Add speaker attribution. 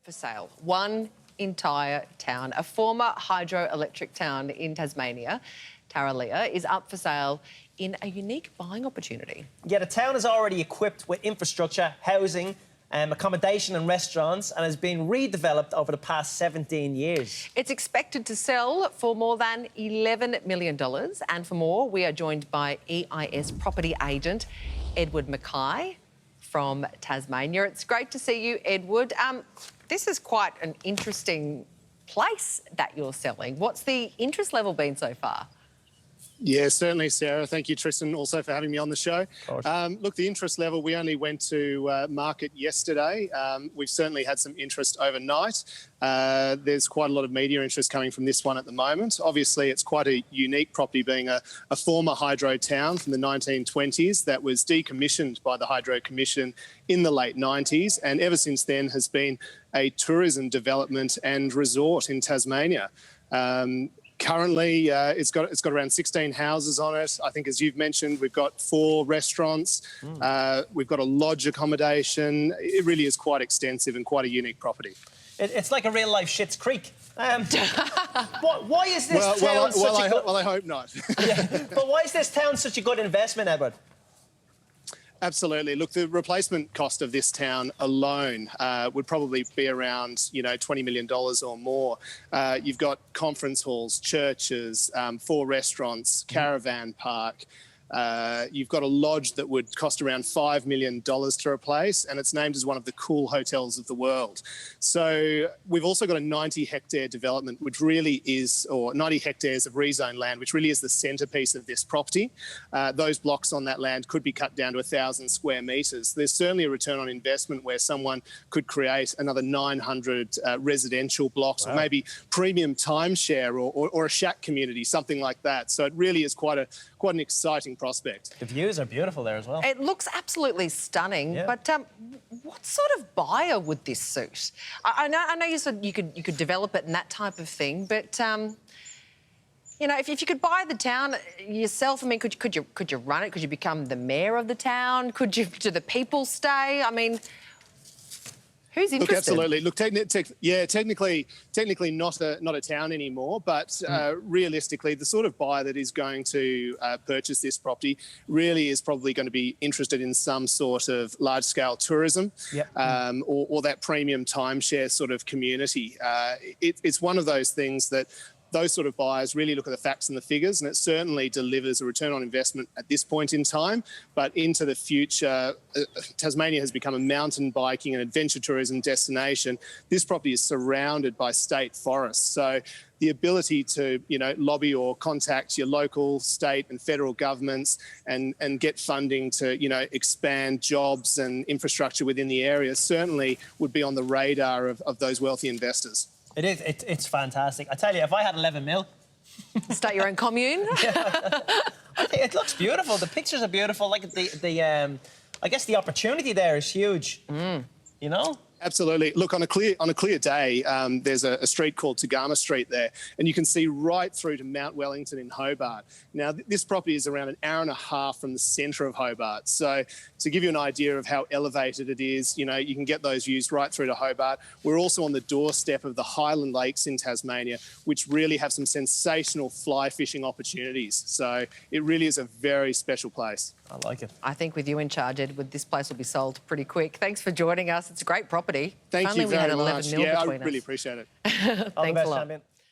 Speaker 1: for sale. One entire town, a former hydroelectric town in Tasmania, Tarraleah, is up for sale in a unique buying opportunity.
Speaker 2: Yeah, the town is already equipped with infrastructure, housing, accommodation and restaurants, and has been redeveloped over the past 17 years.
Speaker 1: It's expected to sell for more than $11 million. And for more, we are joined by EIS property agent Edward McKay from Tasmania. It's great to see you, Edward. This is quite an interesting place that you're selling. What's the interest level been so far?
Speaker 3: Yeah, certainly, Sarah. Thank you, Tristan, also for having me on the show. Look, the interest level, we only went to market yesterday. We've certainly had some interest overnight. There's quite a lot of media interest coming from this one at the moment. Obviously, it's quite a unique property, being a former hydro town from the 1920s that was decommissioned by the Hydro Commission in the late 90s, and ever since then has been a tourism development and resort in Tasmania. Currently, it's got around 16 houses on it. I think, as you've mentioned, we've got 4 restaurants. We've got a lodge accommodation. It really is quite extensive and quite a unique property.
Speaker 2: It's like a real-life Schitt's Creek. Why is this town
Speaker 3: well, I hope not.
Speaker 2: Yeah, but why is this town such a good investment, Edward?
Speaker 3: Absolutely. Look, the replacement cost of this town alone would probably be around, $20 million or more. You've got conference halls, churches, 4 restaurants, caravan park. You've got a lodge that would cost around $5 million to replace, and it's named as one of the cool hotels of the world. So we've also got a 90-hectare development, which really is, or 90 hectares of rezoned land, which really is the centrepiece of this property. Those blocks on that land could be cut down to 1,000 square metres. There's certainly a return on investment where someone could create another 900 residential blocks, or maybe premium timeshare or a shack community, something like that. So it really is quite an exciting prospect.
Speaker 2: The views are beautiful there as well.
Speaker 1: It looks absolutely stunning, but what sort of buyer would this suit? I know you said you could develop it and that type of thing, but if you could buy the town yourself, I mean, could you run it? Could you become the mayor of the town? Do the people stay? I mean, who's interested?
Speaker 3: Look, absolutely. Look, technically not a town anymore, but realistically, the sort of buyer that is going to purchase this property really is probably going to be interested in some sort of large-scale tourism, or that premium timeshare sort of community. It's one of those things that those sort of buyers really look at the facts and the figures, and it certainly delivers a return on investment at this point in time. But into the future, Tasmania has become a mountain biking and adventure tourism destination. This property is surrounded by state forests. So the ability to, lobby or contact your local, state and federal governments and get funding to, expand jobs and infrastructure within the area certainly would be on the radar of those wealthy investors.
Speaker 2: It is. It's fantastic. I tell you, if I had 11 mil...
Speaker 1: Start your own commune?
Speaker 2: I think it looks beautiful. The pictures are beautiful. Like, I guess the opportunity there is huge,
Speaker 3: Absolutely. Look, on a clear day, there's a street called Tagama Street there, and you can see right through to Mount Wellington in Hobart. Now, this property is around an hour and a half from the centre of Hobart. So to give you an idea of how elevated it is, you can get those views right through to Hobart. We're also on the doorstep of the Highland Lakes in Tasmania, which really have some sensational fly fishing opportunities. So it really is a very special place.
Speaker 2: I like it.
Speaker 1: I think with you in charge, Edward, this place will be sold pretty quick. Thanks for joining us. It's a great property.
Speaker 3: Thank you very much.
Speaker 1: Yeah,
Speaker 3: I really appreciate it.
Speaker 1: Thanks a lot.
Speaker 2: Champion.